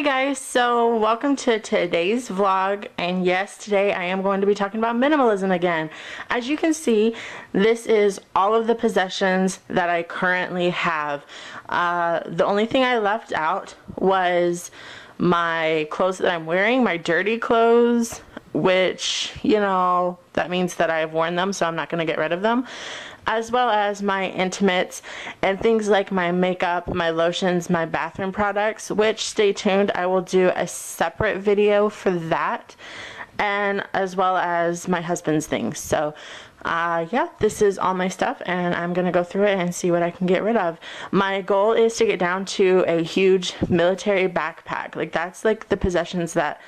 Hey guys, so welcome to today's vlog, and yes, today I am going to be talking about minimalism again. As you can see, this is all of the possessions that I currently have. The only thing I left out was my clothes that I'm wearing, my dirty clothes, which, you know, that means that I've worn them, so I'm not going to get rid of them, as well as my intimates and things like my makeup, my lotions, my bathroom products, which, stay tuned, I will do a separate video for that, and as well as my husband's things. So yeah, this is all my stuff, and I'm gonna go through it and see what I can get rid of. My goal is to get down to a huge military backpack. Like, that's like the possessions that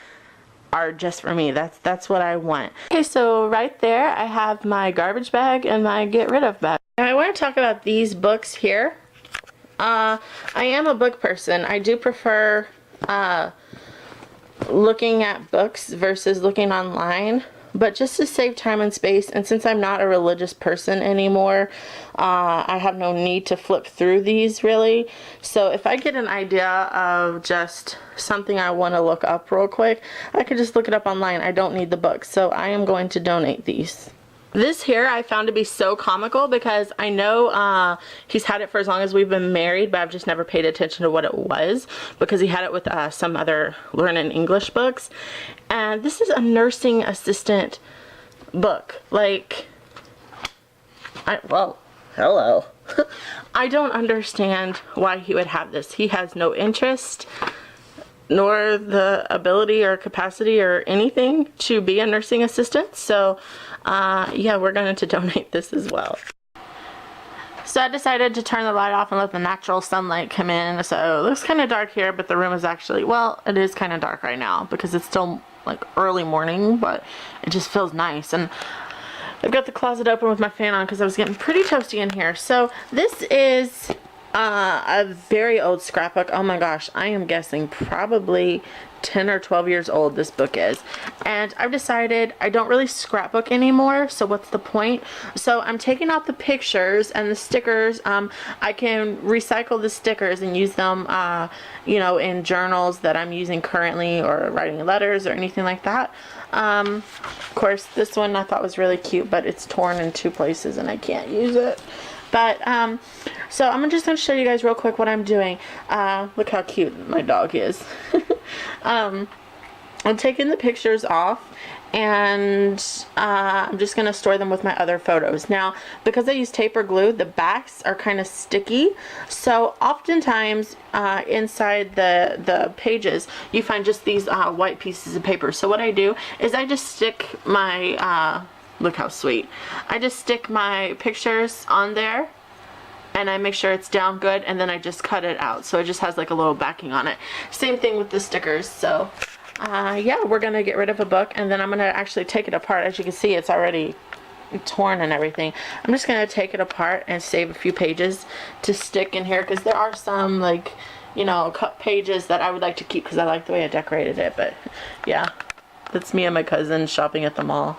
are just for me. That's what I want. Okay, so right there I have my garbage bag and my get rid of bag. Now I want to talk about these books here. I am a book person. I do prefer looking at books versus looking online, but just to save time and space, and since I'm not a religious person anymore, I have no need to flip through these really. So if I get an idea of just something I want to look up real quick, I can just look it up online. I don't need the book, so I am going to donate these. This here I found to be so comical because I know he's had it for as long as we've been married, but I've just never paid attention to what it was because he had it with some other learning English books. And this is a nursing assistant book. Like, well, hello. I don't understand why he would have this. He has no interest nor the ability or capacity or anything to be a nursing assistant. So yeah, we're going to donate this as well. So I decided to turn the light off and let the natural sunlight come in. So it looks kind of dark here, but the room is actually, well, it is kind of dark right now because it's still like early morning, but it just feels nice. And I've got the closet open with my fan on because I was getting pretty toasty in here. So this is a very old scrapbook. Oh my gosh, I am guessing probably 10 or 12 years old this book is, and I've decided I don't really scrapbook anymore, so what's the point? So I'm taking out the pictures and the stickers. I can recycle the stickers and use them you know, in journals that I'm using currently, or writing letters or anything like that. Of course, this one I thought was really cute, but it's torn in two places and I can't use it. But so I'm just going to show you guys real quick what I'm doing. Look how cute my dog is. I'm taking the pictures off, and I'm just going to store them with my other photos. Now, because I use tape glue, the backs are kind of sticky, so oftentimes inside the pages you find just these white pieces of paper. So what I do is I just stick my look how sweet. I just stick my pictures on there and I make sure it's down good, and then I just cut it out so it just has like a little backing on it. Same thing with the stickers. So yeah, we're gonna get rid of a book, and then I'm gonna actually take it apart. As you can see, it's already torn and everything. I'm just gonna take it apart and save a few pages to stick in here, because there are some, like, you know, cut pages that I would like to keep because I like the way I decorated it. But yeah, that's me and my cousin shopping at the mall.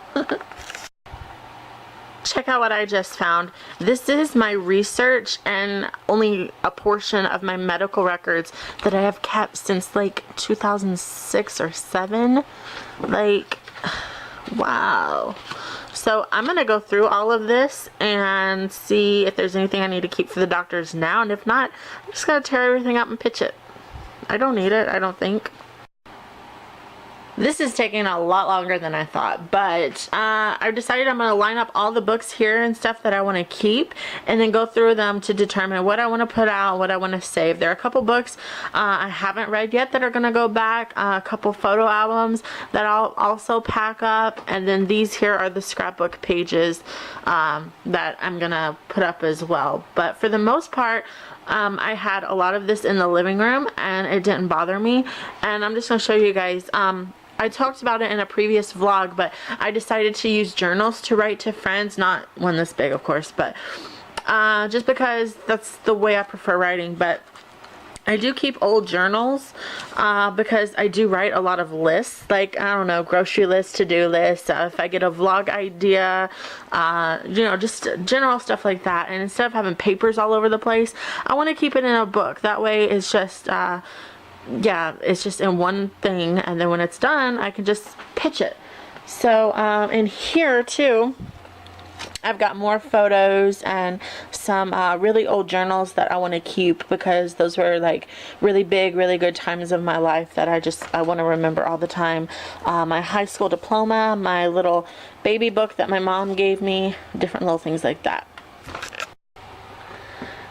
Check out what I just found. This is my research and only a portion of my medical records that I have kept since like 2006 or 7. Like, wow. So I'm gonna go through all of this and see if there's anything I need to keep for the doctors now, and if not, I'm just gonna tear everything up and pitch it. I don't need it, I don't think. This is taking a lot longer than I thought, but I've decided I'm going to line up all the books here and stuff that I want to keep, and then go through them to determine what I want to put out, what I want to save. There are a couple books I haven't read yet that are going to go back, a couple photo albums that I'll also pack up, and then these here are the scrapbook pages that I'm going to put up as well. But for the most part, I had a lot of this in the living room and it didn't bother me, and I'm just going to show you guys. I talked about it in a previous vlog, but I decided to use journals to write to friends, not one this big of course, but just because that's the way I prefer writing. But I do keep old journals because I do write a lot of lists, like, I don't know, grocery lists, to-do lists, if I get a vlog idea, you know, just general stuff like that. And instead of having papers all over the place, I want to keep it in a book. That way it's just yeah, it's just in one thing, and then when it's done, I can just pitch it. So in here too, I've got more photos and some really old journals that I want to keep, because those were like really big, really good times of my life that I want to remember all the time. My high school diploma, my little baby book that my mom gave me, different little things like that.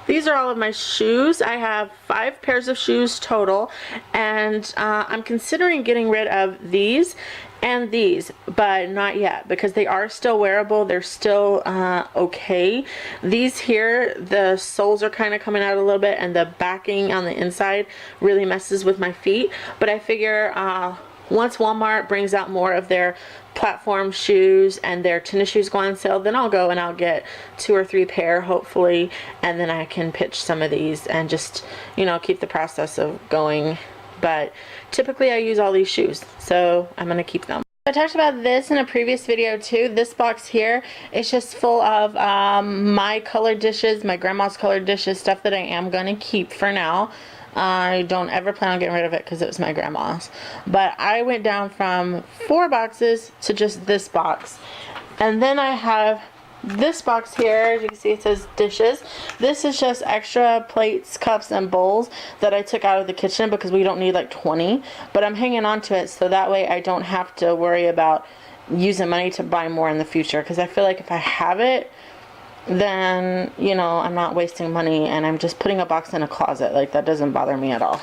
These are all of my shoes. I have 5 pairs of shoes total, and I'm considering getting rid of these and these, but not yet, because they are still wearable. They're still okay. These here, the soles are kind of coming out a little bit, and the backing on the inside really messes with my feet. But I figure once Walmart brings out more of their platform shoes and their tennis shoes go on sale, then I'll go and I'll get 2 or 3 pair hopefully, and then I can pitch some of these and just, you know, keep the process of going. But typically I use all these shoes, so I'm gonna keep them. I talked about this in a previous video too. This box here is just full of my colored dishes, my grandma's colored dishes, stuff that I am gonna keep for now. I don't ever plan on getting rid of it because it was my grandma's. But I went down from 4 boxes to just this box. And then I have this box here. As you can see, it says dishes. This is just extra plates, cups, and bowls that I took out of the kitchen because we don't need like 20. But I'm hanging on to it so that way I don't have to worry about using money to buy more in the future. Because I feel like if I have it, then, you know, I'm not wasting money and I'm just putting a box in a closet. Like, that doesn't bother me at all.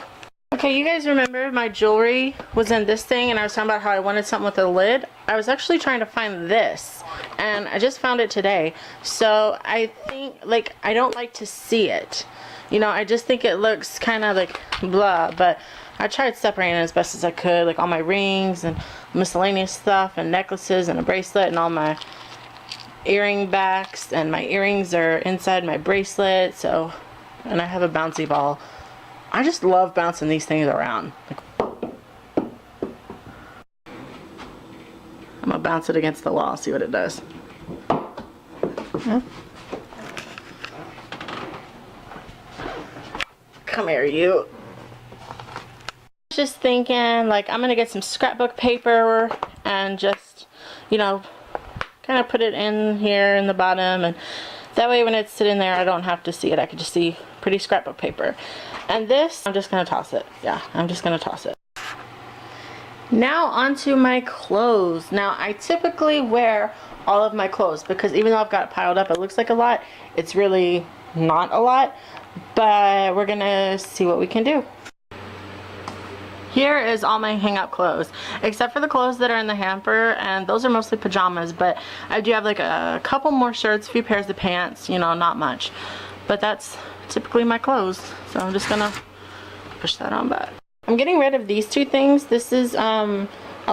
Okay, you guys remember my jewelry was in this thing, and I was talking about how I wanted something with a lid. I was actually trying to find this, and I just found it today. So I think, like, I don't like to see it. You know, I just think it looks kind of like blah, but I tried separating it as best as I could, like all my rings and miscellaneous stuff and necklaces and a bracelet and all my earring backs, and my earrings are inside my bracelet. So, and I have a bouncy ball. I just love bouncing these things around. I'm gonna bounce it against the wall, see what it does. Come here, you. Just thinking, like, I'm gonna get some scrapbook paper and just, you know, kind of put it in here in the bottom, and that way when it's sitting there I don't have to see it. I can just see pretty scrapbook paper. And this, I'm just gonna toss it. Yeah, I'm just gonna toss it. Now onto my clothes. Now I typically wear all of my clothes because even though I've got it piled up, it looks like a lot. It's really not a lot, but we're gonna see what we can do. Here is all my hangout clothes, except for the clothes that are in the hamper, and those are mostly pajamas, but I do have like a couple more shirts, a few pairs of pants, you know, not much. But that's typically my clothes, so I'm just gonna push that on back. I'm getting rid of these 2 things. This is a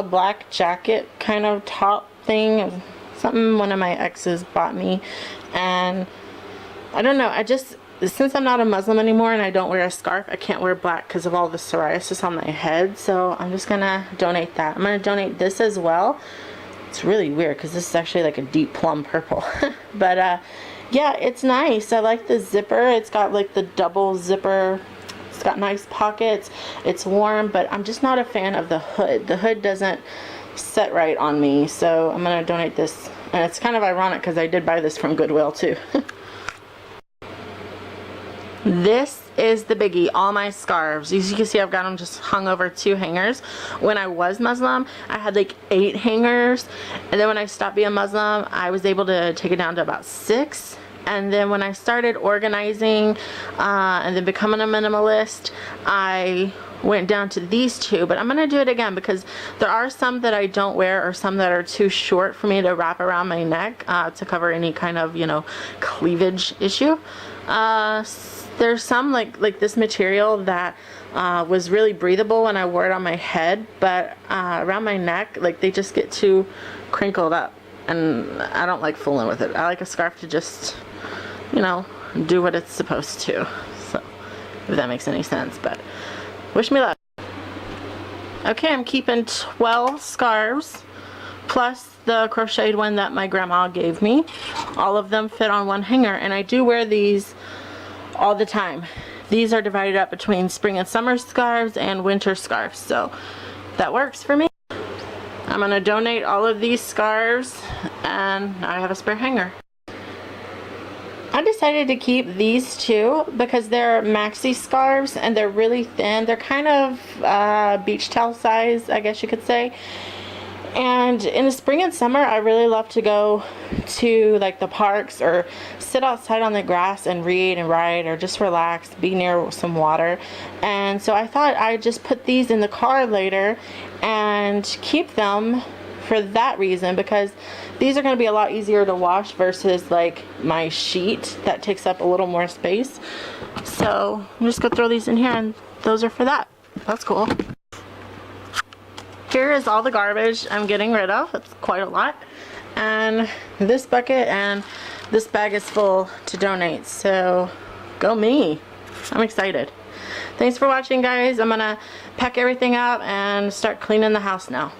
black jacket kind of top thing, something one of my exes bought me, and I don't know, since I'm not a Muslim anymore and I don't wear a scarf, I can't wear black because of all the psoriasis on my head, so I'm just gonna donate that. I'm gonna donate this as well. It's really weird because this is actually like a deep plum purple. But yeah, it's nice. I like the zipper. It's got like the double zipper. It's got nice pockets. It's warm, but I'm just not a fan of the hood. The hood doesn't set right on me, so I'm gonna donate this. And it's kind of ironic because I did buy this from Goodwill too. This is the biggie, all my scarves. As you can see, I've got them just hung over 2 hangers. When I was Muslim, I had like 8 hangers. And then when I stopped being Muslim, I was able to take it down to about 6. And then when I started organizing and then becoming a minimalist, I went down to these 2. But I'm going to do it again because there are some that I don't wear or some that are too short for me to wrap around my neck to cover any kind of, you know, cleavage issue. There's some like this material that was really breathable when I wore it on my head, but around my neck, like, they just get too crinkled up, and I don't like fooling with it. I like a scarf to just, you know, do what it's supposed to. So, if that makes any sense, but wish me luck. Okay, I'm keeping 12 scarves plus the crocheted one that my grandma gave me. All of them fit on one hanger, and I do wear these all the time these are divided up between spring and summer scarves and winter scarves, so that works for me. I'm gonna donate all of these scarves, and I have a spare hanger. I decided to keep these two because they're maxi scarves and they're really thin. They're kind of beach towel size, I guess you could say. And in the spring and summer, I really love to go to like the parks or sit outside on the grass and read and write or just relax, be near some water. And so I thought I'd just put these in the car later and keep them for that reason, because these are going to be a lot easier to wash versus like my sheet that takes up a little more space. So I'm just going to throw these in here, and those are for that. That's cool. Here is all the garbage I'm getting rid of. It's quite a lot. And this bucket and this bag is full to donate. So go me. I'm excited. Thanks for watching, guys. I'm going to pack everything up and start cleaning the house now.